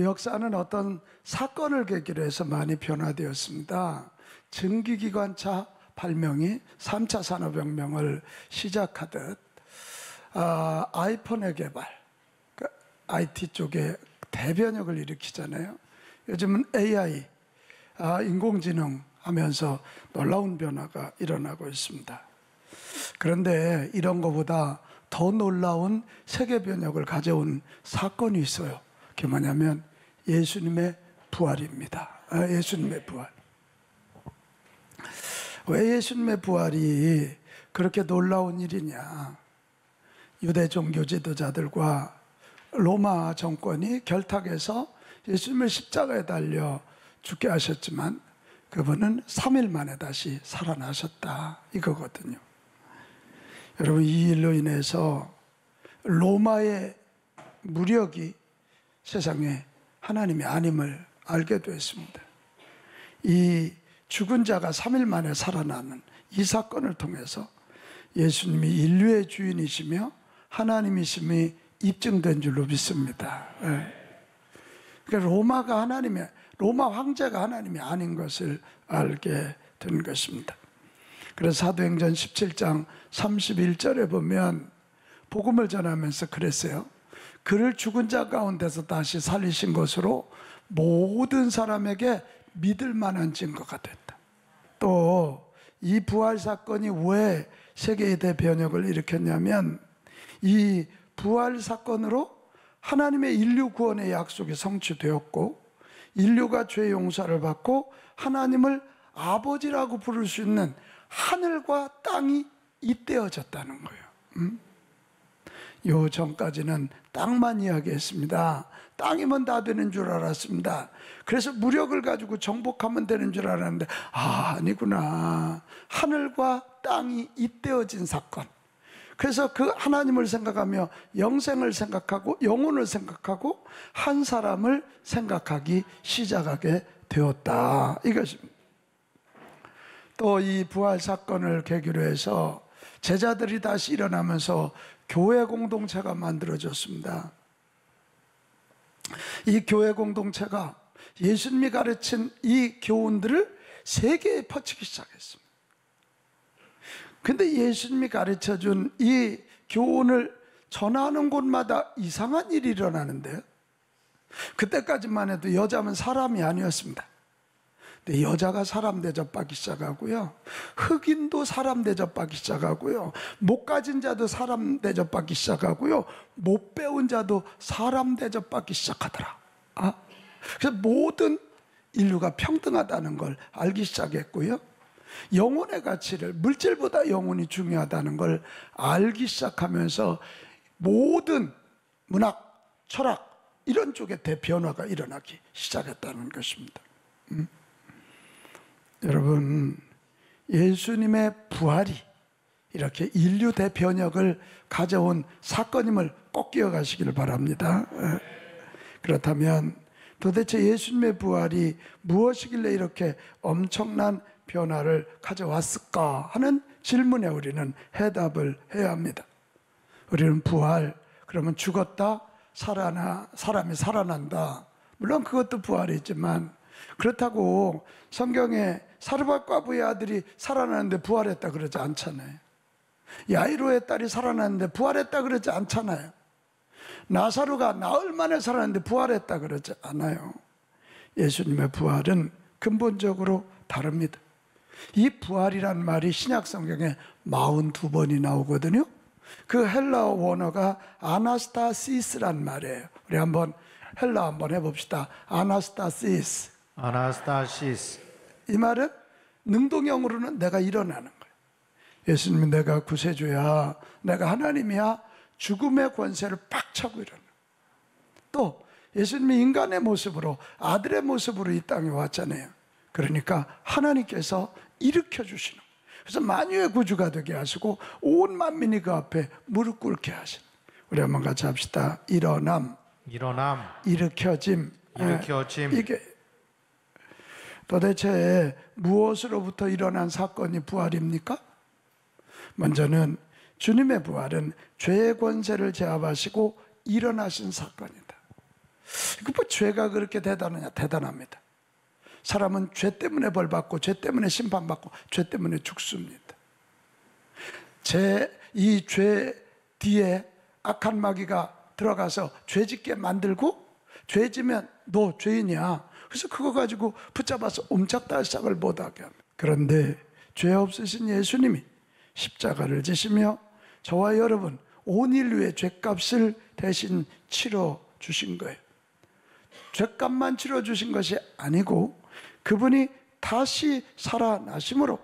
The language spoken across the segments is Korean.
역사는 어떤 사건을 계기로 해서 많이 변화되었습니다. 증기기관차 발명이 3차 산업혁명을 시작하듯 아이폰의 개발, IT 쪽에 대변혁을 일으키잖아요. 요즘은 AI, 인공지능 하면서 놀라운 변화가 일어나고 있습니다. 그런데 이런 것보다 더 놀라운 세계 변혁을 가져온 사건이 있어요. 그게 뭐냐면 예수님의 부활입니다. 예수님의 부활. 왜 예수님의 부활이 그렇게 놀라운 일이냐? 유대 종교 지도자들과 로마 정권이 결탁해서 예수님을 십자가에 달려 죽게 하셨지만 그분은 3일 만에 다시 살아나셨다, 이거거든요. 여러분, 이 일로 인해서 로마의 무력이 세상에 하나님이 아님을 알게 됐습니다. 이 죽은 자가 3일 만에 살아나는 이 사건을 통해서 예수님이 인류의 주인이시며 하나님이심이 입증된 줄로 믿습니다. 그러니까 로마 황제가 하나님이 아닌 것을 알게 된 것입니다. 그래서 사도행전 17장 31절에 보면 복음을 전하면서 그랬어요. 그를 죽은 자 가운데서 다시 살리신 것으로 모든 사람에게 믿을 만한 증거가 됐다. 또 이 부활 사건이 왜 세계의 대변혁을 일으켰냐면 이 부활 사건으로 하나님의 인류 구원의 약속이 성취되었고 인류가 죄 용서를 받고 하나님을 아버지라고 부를 수 있는 하늘과 땅이 잇대어졌다는 거예요. 요 전까지는 땅만 이야기했습니다. 땅이면 다 되는 줄 알았습니다. 그래서 무력을 가지고 정복하면 되는 줄 알았는데 아니구나. 하늘과 땅이 잇대어진 사건. 그래서 그 하나님을 생각하며 영생을 생각하고 영혼을 생각하고 한 사람을 생각하기 시작하게 되었다, 이것입니다. 또 이 부활 사건을 계기로 해서 제자들이 다시 일어나면서 교회 공동체가 만들어졌습니다. 이 교회 공동체가 예수님이 가르친 이 교훈들을 세계에 퍼치기 시작했습니다. 근데 예수님이 가르쳐준 이 교훈을 전하는 곳마다 이상한 일이 일어나는데요. 그때까지만 해도 여자면 사람이 아니었습니다. 근데 여자가 사람 대접받기 시작하고요, 흑인도 사람 대접받기 시작하고요, 못 가진 자도 사람 대접받기 시작하고요, 못 배운 자도 사람 대접받기 시작하더라. 그래서 모든 인류가 평등하다는 걸 알기 시작했고요, 영혼의 가치를, 물질보다 영혼이 중요하다는 걸 알기 시작하면서 모든 문학, 철학 이런 쪽에 대변화가 일어나기 시작했다는 것입니다. 여러분, 예수님의 부활이 이렇게 인류 대변혁을 가져온 사건임을 꼭 기억하시기를 바랍니다. 그렇다면 도대체 예수님의 부활이 무엇이길래 이렇게 엄청난 변화를 가져왔을까 하는 질문에 우리는 해답을 해야 합니다. 우리는 부활, 그러면 죽었다, 사람이 살아난다. 물론 그것도 부활이지만 그렇다고 성경에 사르밧 과부의 아들이 살아났는데 부활했다 그러지 않잖아요. 야이로의 딸이 살아났는데 부활했다 그러지 않잖아요. 나사로가 나흘 만에 살아났는데 부활했다 그러지 않아요. 예수님의 부활은 근본적으로 다릅니다. 이 부활이란 말이 신약 성경에 42번이 나오거든요. 그 헬라어 원어가 아나스타시스란 말이에요. 우리 한번 헬라 한번 해봅시다. 아나스타시스. 이 말은 능동형으로는 내가 일어나는 거예요. 예수님이 내가 구세주야, 내가 하나님이야, 죽음의 권세를 팍 차고 일어나. 또 예수님이 인간의 모습으로, 아들의 모습으로 이 땅에 왔잖아요. 그러니까 하나님께서 일으켜 주시는 거예요. 그래서 만유의 구주가 되게 하시고 온 만민이 그 앞에 무릎 꿇게 하시는 거예요. 우리 한번 같이 합시다. 일어남, 일으켜짐. 이게 도대체 무엇으로부터 일어난 사건이 부활입니까? 먼저는 주님의 부활은 죄의 권세를 제압하시고 일어나신 사건이다. 이거 뭐 죄가 그렇게 대단하냐? 대단합니다. 사람은 죄 때문에 벌받고 죄 때문에 심판받고 죄 때문에 죽습니다. 이 죄 뒤에 악한 마귀가 들어가서 죄 짓게 만들고, 죄 지면 너 죄인이야, 그래서 그거 가지고 붙잡아서 옴짝달싹을 못하게 합니다. 그런데 죄 없으신 예수님이 십자가를 지시며 저와 여러분 온 인류의 죄값을 대신 치러 주신 거예요. 죄값만 치러 주신 것이 아니고 그분이 다시 살아나심으로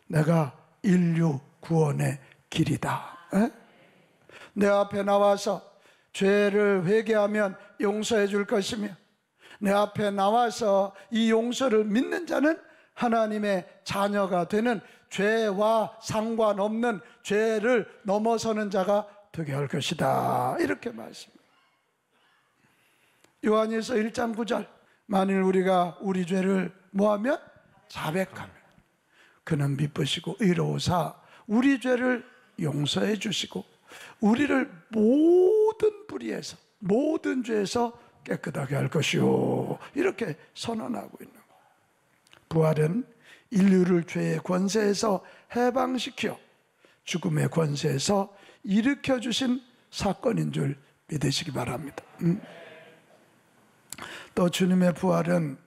내가 인류 구원의 길이다. 내 앞에 나와서 죄를 회개하면 용서해 줄 것이며, 내 앞에 나와서 이 용서를 믿는 자는 하나님의 자녀가 되는, 죄와 상관없는 죄를 넘어서는 자가 되게 할 것이다, 이렇게 말씀합니다. 요한일서 1장 9절, 만일 우리가 우리 죄를 뭐하면? 자백하면 그는 미쁘시고 의로우사 우리 죄를 용서해 주시고 우리를 모든 불의에서, 모든 죄에서 깨끗하게 할 것이요, 이렇게 선언하고 있는 거예요. 부활은 인류를 죄의 권세에서 해방시켜 죽음의 권세에서 일으켜 주신 사건인 줄 믿으시기 바랍니다. 또 주님의 부활은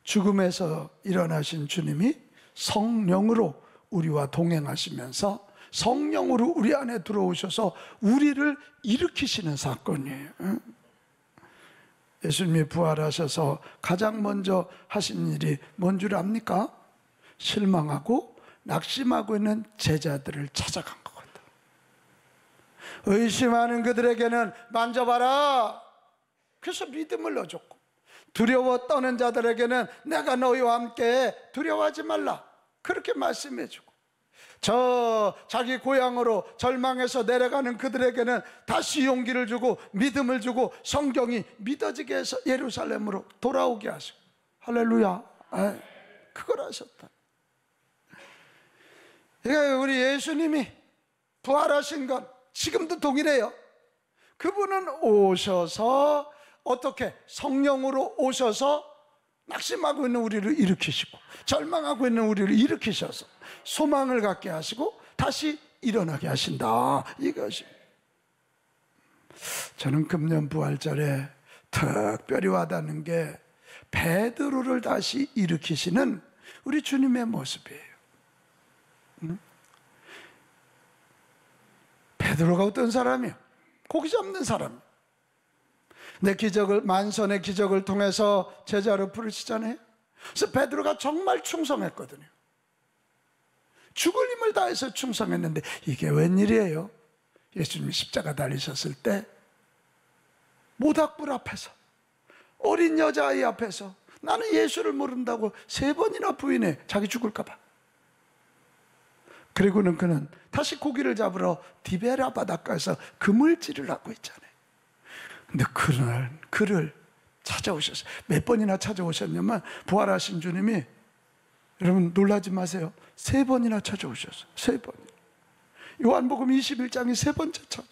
죽음에서 일어나신 주님이 성령으로 우리와 동행하시면서 성령으로 우리 안에 들어오셔서 우리를 일으키시는 사건이에요. 예수님이 부활하셔서 가장 먼저 하신 일이 뭔 줄 압니까? 실망하고 낙심하고 있는 제자들을 찾아간 거거든. 의심하는 그들에게는 만져봐라, 그래서 믿음을 넣어줬고, 두려워 떠는 자들에게는 내가 너희와 함께 두려워하지 말라, 그렇게 말씀해주고, 저 자기 고향으로 절망해서 내려가는 그들에게는 다시 용기를 주고 믿음을 주고 성경이 믿어지게 해서 예루살렘으로 돌아오게 하시고, 할렐루야, 그걸 하셨다. 그러니까 우리 예수님이 부활하신 건 지금도 동일해요. 그분은 오셔서 어떻게? 성령으로 오셔서 낙심하고 있는 우리를 일으키시고 절망하고 있는 우리를 일으키셔서 소망을 갖게 하시고 다시 일어나게 하신다, 이것이. 저는 금년 부활절에 특별히 와닿는 게 베드로를 다시 일으키시는 우리 주님의 모습이에요. 베드로가 어떤 사람이에요? 고기 잡는 사람. 내 기적을, 만선의 기적을 통해서 제자로 부르시잖아요. 그래서 베드로가 정말 충성했거든요. 죽을 힘을 다해서 충성했는데 이게 웬일이에요? 예수님이 십자가 달리셨을 때 모닥불 앞에서, 어린 여자아이 앞에서 나는 예수를 모른다고 3번이나 부인해, 자기 죽을까 봐. 그리고는 그는 다시 고기를 잡으러 디베라 바닷가에서 그물질을 하고 있잖아요. 근데 그날 그를 찾아오셨어요. 몇 번이나 찾아오셨냐면, 부활하신 주님이, 여러분 놀라지 마세요, 3번이나 찾아오셨어요. 3번. 요한복음 21장이 3번째 찾아.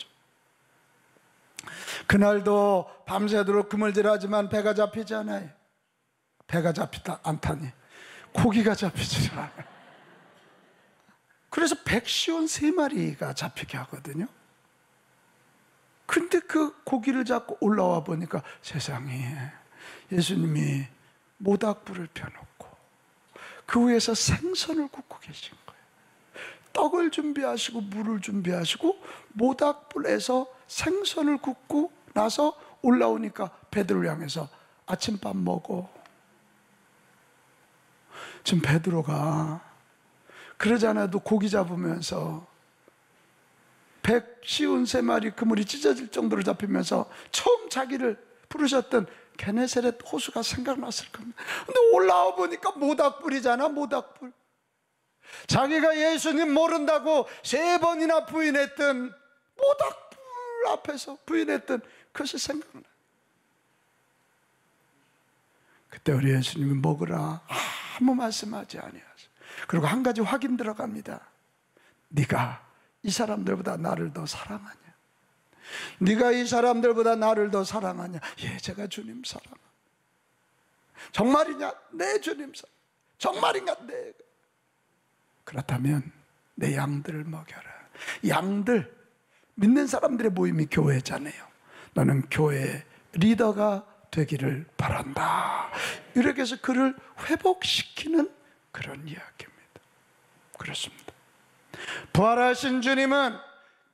그날도 밤새도록 그물질하지만 배가 잡히지 않아요. 배가 잡히다 않다니 고기가 잡히지 않아요. 그래서 백시온 3마리가 잡히게 하거든요. 근데 그 고기를 잡고 올라와 보니까 세상에 예수님이 모닥불을 펴놓고 그 위에서 생선을 굽고 계신 거예요. 떡을 준비하시고 물을 준비하시고 모닥불에서 생선을 굽고 나서 올라오니까 베드로를 향해서 아침밥 먹어. 지금 베드로가 그러지 않아도 고기 잡으면서 백시운 3마리 그물이 찢어질 정도로 잡히면서 처음 자기를 부르셨던 게네사렛 호수가 생각났을 겁니다. 근데 올라와 보니까 모닥불이잖아, 모닥불. 자기가 예수님 모른다고 3번이나 부인했던 모닥불 앞에서 부인했던 그것이 생각나. 그때 우리 예수님이 먹으라 아무 말씀하지 아니하세요. 그리고 한 가지 확인 들어갑니다. 네가 이 사람들보다 나를 더 사랑하냐? 네가 이 사람들보다 나를 더 사랑하냐? 예, 제가 주님 사랑합니다. 정말이냐? 네, 주님 사랑. 정말인가? 네. 그렇다면 내 양들을 먹여라. 양들, 믿는 사람들의 모임이 교회잖아요. 너는 교회 리더가 되기를 바란다. 이렇게 해서 그를 회복시키는 그런 이야기입니다. 그렇습니다. 부활하신 주님은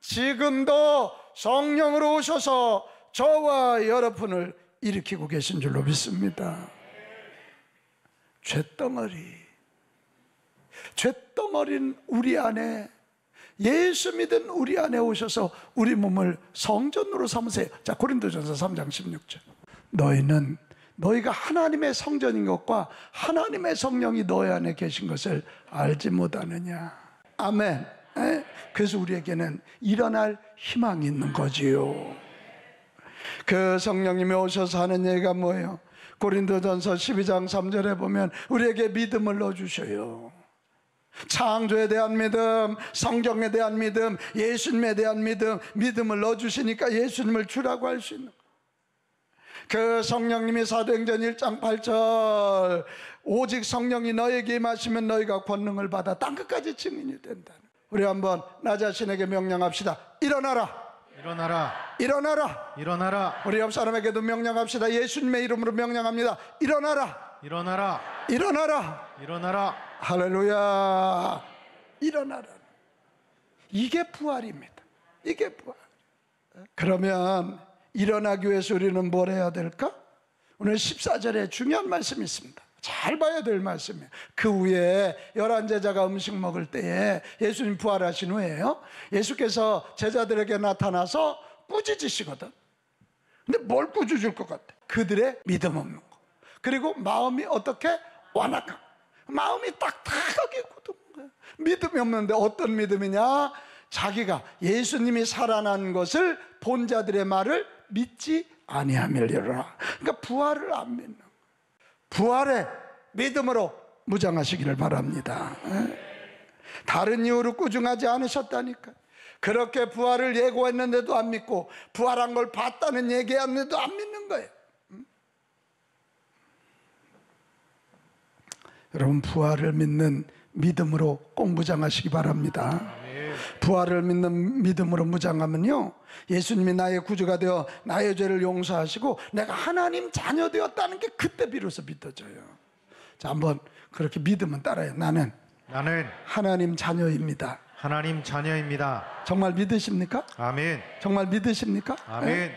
지금도 성령으로 오셔서 저와 여러분을 일으키고 계신 줄로 믿습니다. 죄덩어린 우리 안에, 예수 믿은 우리 안에 오셔서 우리 몸을 성전으로 삼으세요. 자, 고린도전서 3장 16절. 너희는 너희가 하나님의 성전인 것과 하나님의 성령이 너희 안에 계신 것을 알지 못하느냐. 아멘. 그래서 우리에게는 일어날 희망이 있는 거지요. 그 성령님이 오셔서 하는 얘기가 뭐예요? 고린도전서 12장 3절에 보면 우리에게 믿음을 넣어주셔요. 창조에 대한 믿음, 성경에 대한 믿음, 예수님에 대한 믿음을 넣어주시니까 예수님을 주라고 할 수 있는 거예요. 그 성령님이 사도행전 1장 8절, 오직 성령이 너에게 임하시면 너희가 권능을 받아 땅끝까지 증인이 된다. 우리 한번 나 자신에게 명령합시다. 일어나라. 일어나라. 일어나라. 일어나라. 우리 옆 사람에게도 명령합시다. 예수님의 이름으로 명령합니다. 일어나라. 일어나라. 일어나라. 일어나라. 할렐루야. 일어나라. 이게 부활입니다. 이게 부활. 그러면 일어나기 위해서 우리는 뭘 해야 될까? 오늘 14절에 중요한 말씀이 있습니다. 잘 봐야 될 말씀이에요. 그 후에 11제자가 음식 먹을 때에 예수님 부활하신 후에요, 예수께서 제자들에게 나타나서 꾸짖으시거든. 근데 뭘 꾸짖을 것 같아? 그들의 믿음 없는 거, 그리고 마음이 어떻게? 완악한, 마음이 딱딱하게 굳은 거야. 믿음이 없는데 어떤 믿음이냐? 자기가 예수님이 살아난 것을 본 자들의 말을 믿지 아니하밀리라. 그러니까 부활을 안 믿는 거예요. 부활의 믿음으로 무장하시기를 바랍니다. 다른 이유로 꾸중하지 않으셨다니까. 그렇게 부활을 예고했는데도 안 믿고 부활한 걸 봤다는 얘기했는데도 안 믿는 거예요. 여러분, 부활을 믿는 믿음으로 꼭 무장하시기 바랍니다. 부활을 믿는 믿음으로 무장하면요, 예수님이 나의 구주가 되어 나의 죄를 용서하시고 내가 하나님 자녀 되었다는 게 그때 비로소 믿어져요. 자, 한번 그렇게 믿으면 따라요. 나는 하나님 자녀입니다. 하나님 자녀입니다. 정말 믿으십니까? 아멘. 정말 믿으십니까? 아멘.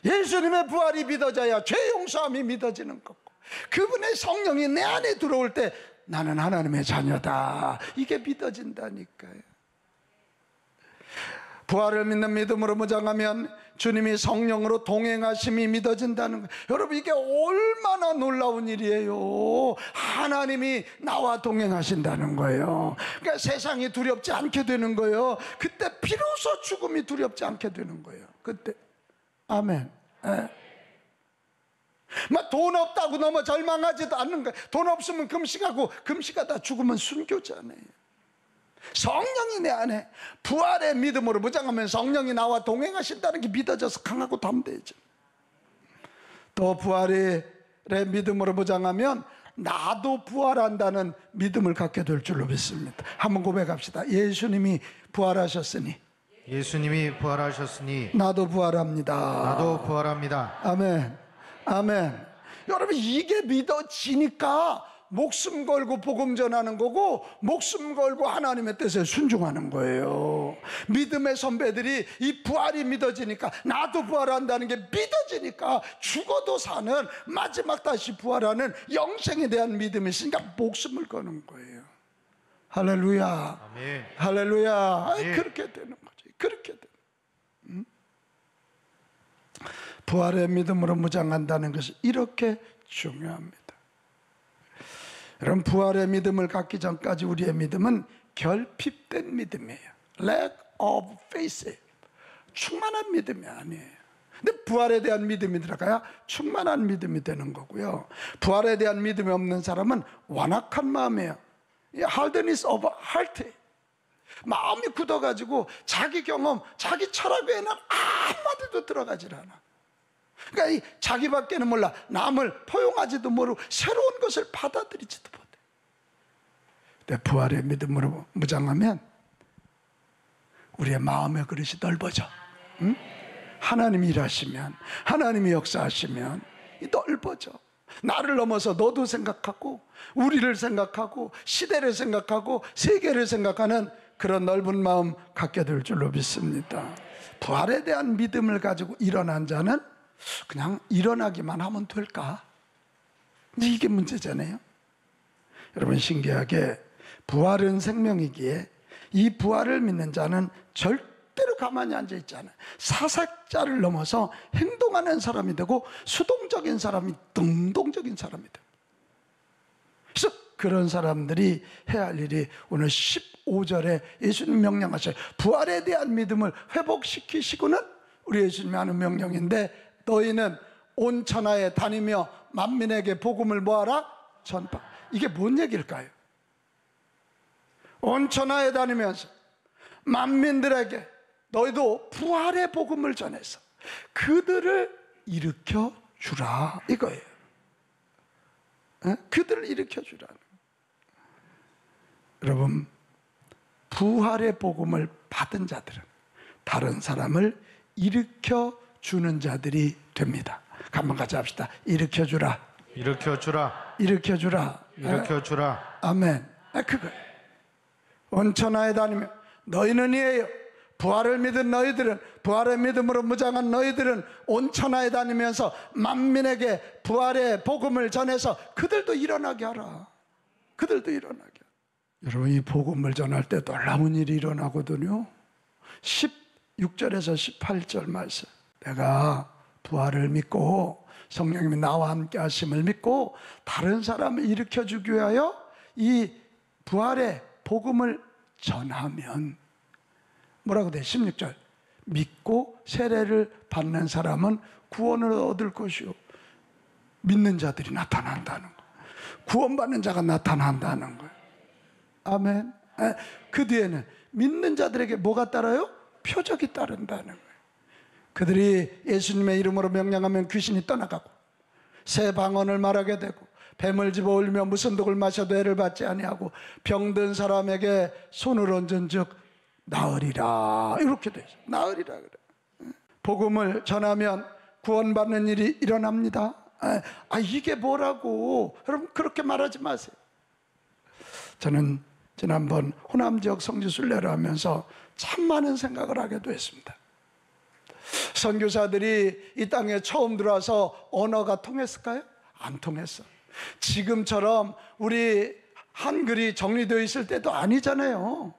예수님의 부활이 믿어져야 죄 용서함이 믿어지는 거고, 그분의 성령이 내 안에 들어올 때 나는 하나님의 자녀다, 이게 믿어진다니까요. 부활을 믿는 믿음으로 무장하면 주님이 성령으로 동행하심이 믿어진다는 거예요. 여러분, 이게 얼마나 놀라운 일이에요. 하나님이 나와 동행하신다는 거예요. 그러니까 세상이 두렵지 않게 되는 거예요. 그때 비로소 죽음이 두렵지 않게 되는 거예요. 그때. 아멘. 막 돈 없다고 너무 절망하지도 않는 거예요. 돈 없으면 금식하고, 금식하다 죽으면 순교잖아요. 성령이 내 안에, 부활의 믿음으로 무장하면 성령이 나와 동행하신다는 게 믿어져서 강하고 담대해져. 또 부활의 믿음으로 무장하면 나도 부활한다는 믿음을 갖게 될 줄로 믿습니다. 한번 고백합시다. 예수님이 부활하셨으니, 예수님이 부활하셨으니 나도 부활합니다. 나도 부활합니다. 아멘. 아멘. 여러분, 이게 믿어지니까 목숨 걸고 복음 전하는 거고, 목숨 걸고 하나님의 뜻에 순종하는 거예요. 믿음의 선배들이 이 부활이 믿어지니까, 나도 부활한다는 게 믿어지니까 죽어도 사는, 마지막 다시 부활하는 영생에 대한 믿음이 있으니까 목숨을 거는 거예요. 할렐루야. 아멘. 할렐루야. 아멘. 그렇게 되는 거죠. 그렇게 되는. 부활의 믿음으로 무장한다는 것은 이렇게 중요합니다. 여러분, 부활의 믿음을 갖기 전까지 우리의 믿음은 결핍된 믿음이에요. Lack of faith. 충만한 믿음이 아니에요. 근데 부활에 대한 믿음이 들어가야 충만한 믿음이 되는 거고요. 부활에 대한 믿음이 없는 사람은 완악한 마음이에요. Hardness of heart. 마음이 굳어가지고 자기 경험, 자기 철학 외에는 한마디도 들어가질 않아. 그러니까 이 자기밖에는 몰라. 남을 포용하지도 모르고 새로운 것을 받아들이지도 못해. 근데 부활의 믿음으로 무장하면 우리의 마음의 그릇이 넓어져. 응? 하나님이 일하시면, 하나님이 역사하시면 넓어져. 나를 넘어서 너도 생각하고, 우리를 생각하고, 시대를 생각하고, 세계를 생각하는 그런 넓은 마음 갖게 될 줄로 믿습니다. 부활에 대한 믿음을 가지고 일어난 자는 그냥 일어나기만 하면 될까? 이게 문제잖아요. 여러분, 신기하게 부활은 생명이기에 이 부활을 믿는 자는 절대로 가만히 앉아 있지 않아요. 사색자를 넘어서 행동하는 사람이 되고 수동적인 사람이 능동적인 사람이 돼요. 그래서 그런 사람들이 해야 할 일이 오늘 15절에 예수님 명령하셔요. 부활에 대한 믿음을 회복시키시고는 우리 예수님이 하는 명령인데, 너희는 온 천하에 다니며 만민에게 복음을 뭐하라? 전파. 이게 뭔 얘기일까요? 온 천하에 다니면서 만민들에게 너희도 부활의 복음을 전해서 그들을 일으켜 주라, 이거예요. 그들을 일으켜 주라는. 여러분, 부활의 복음을 받은 자들은 다른 사람을 일으켜 주는 자들이 됩니다. 한번 같이 합시다. 일으켜 주라. 일으켜 주라. 일으켜 주라. 일으켜 주라. 아멘. 그거예요. 온 천하에 다니며 너희는 이에요. 부활을 믿은 너희들은, 부활의 믿음으로 무장한 너희들은 온 천하에 다니면서 만민에게 부활의 복음을 전해서 그들도 일어나게 하라. 그들도 일어나게 하라. 여러분, 이 복음을 전할 때 놀라운 일이 일어나거든요. 16절에서 18절 말씀. 내가 부활을 믿고 성령님이 나와 함께 하심을 믿고 다른 사람을 일으켜 주기 위하여 이 부활의 복음을 전하면 뭐라고 돼? 16절. 믿고 세례를 받는 사람은 구원을 얻을 것이요, 믿는 자들이 나타난다는 거. 구원받는 자가 나타난다는 거예요. 아멘. 그 뒤에는 믿는 자들에게 뭐가 따라요? 표적이 따른다는 거예요. 그들이 예수님의 이름으로 명령하면 귀신이 떠나가고 새 방언을 말하게 되고 뱀을 집어올리며 무슨 독을 마셔도 해를 받지 아니하고 병든 사람에게 손을 얹은즉 나으리라. 이렇게 돼 있어요. 나으리라 그래. 복음을 전하면 구원받는 일이 일어납니다. 이게 뭐라고? 여러분, 그렇게 말하지 마세요. 저는 지난번 호남 지역 성지 순례를 하면서 참 많은 생각을 하게 됐습니다. 선교사들이 이 땅에 처음 들어와서 언어가 통했을까요? 안 통했어. 지금처럼 우리 한글이 정리되어 있을 때도 아니잖아요.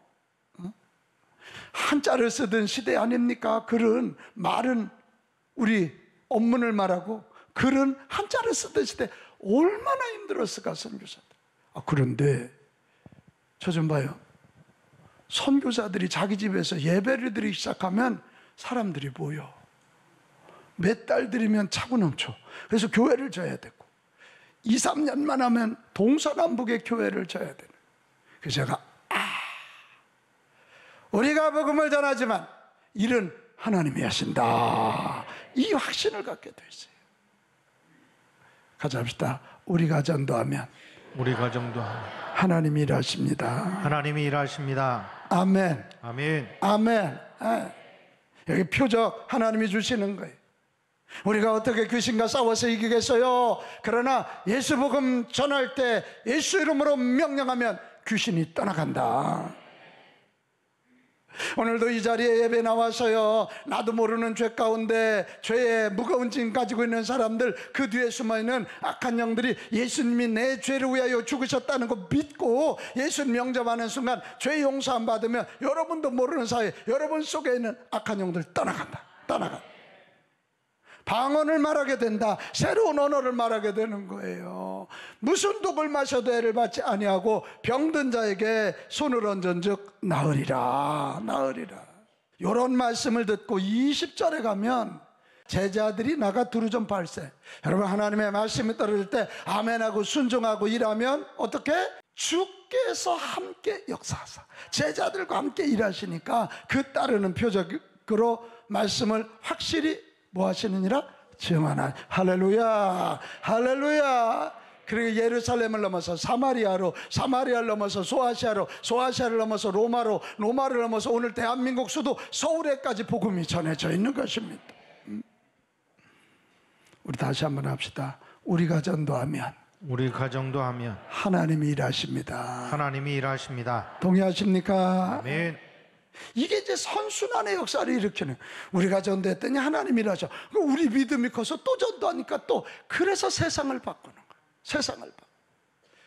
한자를 쓰던 시대 아닙니까? 글은, 말은 우리 언문을 말하고 글은 한자를 쓰던 시대. 얼마나 힘들었을까, 선교사들. 그런데 저 좀 봐요. 선교사들이 자기 집에서 예배를 드리기 시작하면 사람들이 모여. 몇 달 들이면 차고 넘쳐. 그래서 교회를 져야 되고 2, 3년만 하면 동서남북의 교회를 져야 되는. 그래서 제가 우리가 복음을 전하지만 일은 하나님이 하신다, 이 확신을 갖게 됐어요. 같이 합시다. 우리가 전도하면 우리가 전도하면 하나님이 일하십니다. 하나님이 일하십니다. 아멘. 아멘. 아멘. 여기 표적 하나님이 주시는 거예요. 우리가 어떻게 귀신과 싸워서 이기겠어요? 그러나 예수 복음 전할 때 예수 이름으로 명령하면 귀신이 떠나간다. 오늘도 이 자리에 예배 나와서요, 나도 모르는 죄 가운데 죄의 무거운 짐 가지고 있는 사람들, 그 뒤에 숨어있는 악한 영들이 예수님이 내 죄를 위하여 죽으셨다는 거 믿고 예수님 영접하는 순간 죄 용서 안 받으면 여러분도 모르는 사이에 여러분 속에 있는 악한 영들 떠나간다. 방언을 말하게 된다. 새로운 언어를 말하게 되는 거예요. 무슨 독을 마셔도 해를 받지 아니하고 병든 자에게 손을 얹은즉 나으리라. 이런 말씀을 듣고 20절에 가면 제자들이 나가 두루전 발세. 여러분, 하나님의 말씀이 떨어질 때 아멘하고 순종하고 일하면 어떻게? 죽게 함께해서 함께 역사하사 제자들과 함께 일하시니까 그 따르는 표적으로 말씀을 확실히 뭐 하시느니라? 증언하라. 할렐루야, 할렐루야. 그리고 예루살렘을 넘어서 사마리아로, 사마리아를 넘어서 소아시아로, 소아시아를 넘어서 로마로, 로마를 넘어서 오늘 대한민국 수도 서울에까지 복음이 전해져 있는 것입니다. 우리 다시 한번 합시다. 우리가 전도하면 우리 가정도 하면 하나님이 일하십니다. 하나님이 일하십니다. 동의하십니까? 아멘. 이게 이제 선순환의 역사를 일으키는, 우리가 전도했더니 하나님이 일하셔. 우리 믿음이 커서 또 전도하니까 또, 그래서 세상을 바꾸는 거예요. 세상을 바꾸는.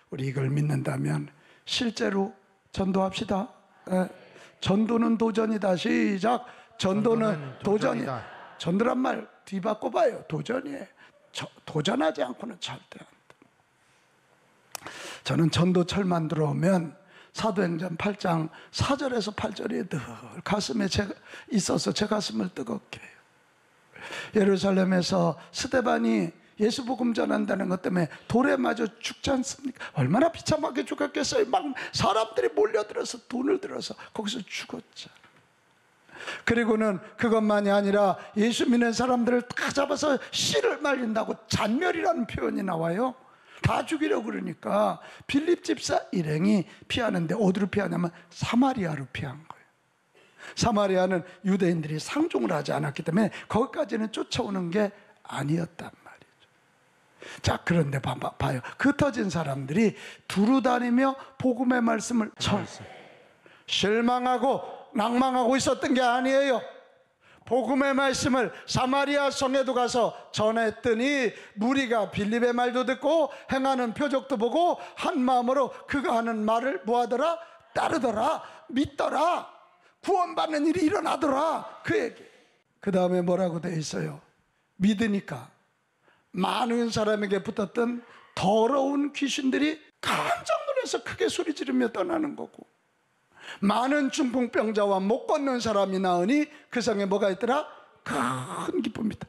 우리 이걸 믿는다면 실제로 전도합시다. 전도는 도전이다. 시작. 전도는 도전이다. 전도란 말 뒤바꿔 봐요. 도전이에요. 도전하지 않고는 절대 안 돼. 저는 전도철만 들어오면 사도행전 8장 4절에서 8절이 늘 가슴에 있어서 제 가슴을 뜨겁게 해요. 예루살렘에서 스데반이 예수 복음 전한다는 것 때문에 돌에 맞아 죽지 않습니까? 얼마나 비참하게 죽었겠어요. 막 사람들이 몰려들어서 돈을 들어서 거기서 죽었죠. 그리고는 그것만이 아니라 예수 믿는 사람들을 다 잡아서 씨를 말린다고 잔멸이라는 표현이 나와요. 다 죽이려고 그러니까 빌립 집사 일행이 피하는데 어디로 피하냐면 사마리아로 피한 거예요. 사마리아는 유대인들이 상종을 하지 않았기 때문에 거기까지는 쫓아오는 게 아니었단 말이죠. 자, 그런데 봐요. 흩어진 사람들이 두루 다니며 복음의 말씀을 실망하고 낭망하고 있었던 게 아니에요. 복음의 말씀을 사마리아 성에도 가서 전했더니 무리가 빌립의 말도 듣고 행하는 표적도 보고 한 마음으로 그가 하는 말을 뭐하더라? 따르더라. 믿더라. 구원받는 일이 일어나더라. 그 얘기. 그 다음에 뭐라고 돼 있어요? 믿으니까 많은 사람에게 붙었던 더러운 귀신들이 깜짝 놀라서 크게 소리 지르며 떠나는 거고, 많은 중풍병자와 못 걷는 사람이 나으니 그 성에 뭐가 있더라? 큰 기쁨이다.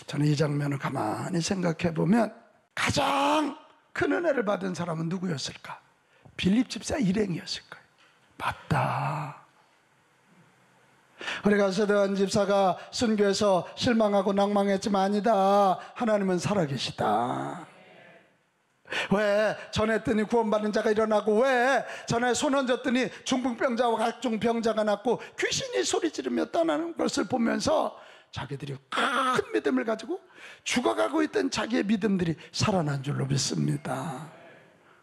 저는 이 장면을 가만히 생각해 보면 가장 큰 은혜를 받은 사람은 누구였을까? 빌립 집사 일행이었을 거예요. 맞다. 우리가 스데반 집사가 순교해서 실망하고 낭망했지만 아니다. 하나님은 살아계시다. 왜 전했더니 구원받는 자가 일어나고, 왜 전에 손 얹었더니 중풍병자와 각종 병자가 낫고 귀신이 소리 지르며 떠나는 것을 보면서 자기들이 큰 믿음을 가지고 죽어가고 있던 자기의 믿음들이 살아난 줄로 믿습니다.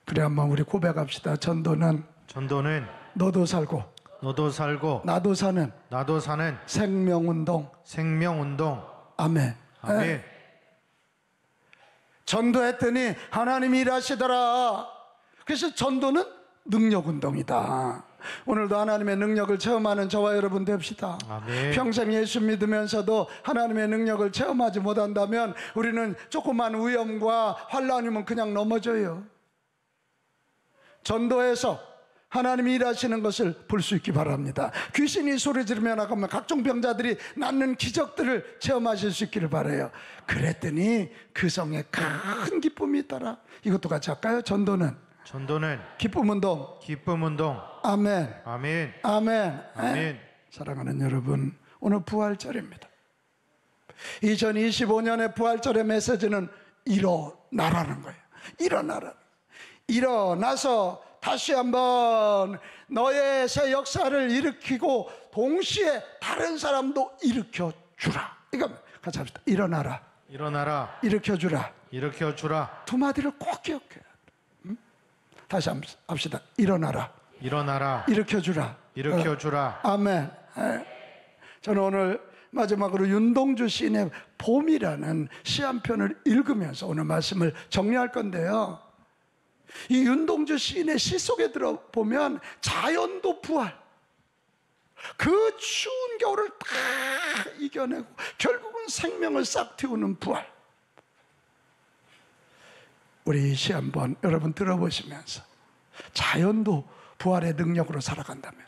그래, 한번 우리 고백합시다. 전도는 너도 살고 나도 사는 생명운동. 아멘. 아멘. 전도했더니 하나님이 일하시더라. 그래서 전도는 능력운동이다. 오늘도 하나님의 능력을 체험하는 저와 여러분 됩시다. 아멘. 평생 예수 믿으면서도 하나님의 능력을 체험하지 못한다면 우리는 조그만 위험과 환난이면 그냥 넘어져요. 전도해서 하나님이 일하시는 것을 볼 수 있기 바랍니다. 귀신이 소리 지르며 나가면 각종 병자들이 낫는 기적들을 체험하실 수 있기를 바라요. 그랬더니 그 성에 큰 기쁨이 있더라. 이것도 같이 할까요? 전도는 기쁨운동. 아멘. 아멘. 사랑하는 여러분, 오늘 부활절입니다. 2025년의 부활절의 메시지는 일어나라는 거예요. 일어나서 다시 한번 너의 새 역사를 일으키고 동시에 다른 사람도 일으켜주라. 이거 같이 합시다. 일어나라. 일으켜주라. 두 마디를 꼭 기억해야 돼. 다시 합시다. 일어나라. 일으켜주라. 아멘. 저는 오늘 마지막으로 윤동주 시인의 봄이라는 시 한 편을 읽으면서 오늘 말씀을 정리할 건데요. 이 윤동주 시인의 시 속에 들어보면 자연도 부활, 그 추운 겨울을 다 이겨내고 결국은 생명을 싹 틔우는 부활. 우리 이 시 한번 여러분 들어보시면서 자연도 부활의 능력으로 살아간다면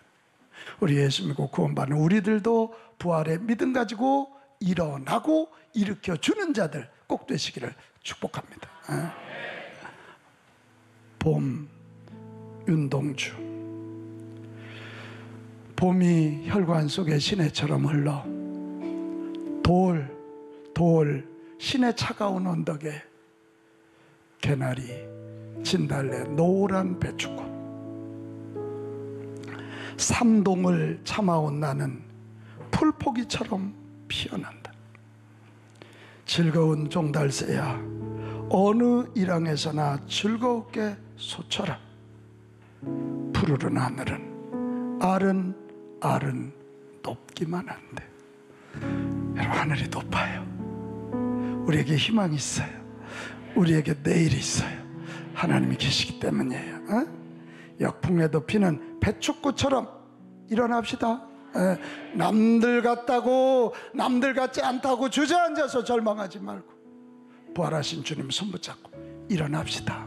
우리 예수 믿고 구원받는 우리들도 부활의 믿음 가지고 일어나고 일으켜주는 자들 꼭 되시기를 축복합니다. 봄, 윤동주. 봄이 혈관 속에 시내처럼 흘러 돌 시내 차가운 언덕에 개나리, 진달래, 노란 배추꽃. 삼동을 참아온 나는 풀포기처럼 피어난다. 즐거운 종달새야, 어느 일항에서나 즐겁게 솟쳐라. 푸르른 하늘은 아른 높기만 한데, 여러분, 하늘이 높아요. 우리에게 희망이 있어요. 우리에게 내일이 있어요. 하나님이 계시기 때문이에요. 역풍에도 피는 배춧꽃처럼 일어납시다. 남들 같다고, 남들 같지 않다고 주저앉아서 절망하지 말고 부활하신 주님 손 붙잡고 일어납시다.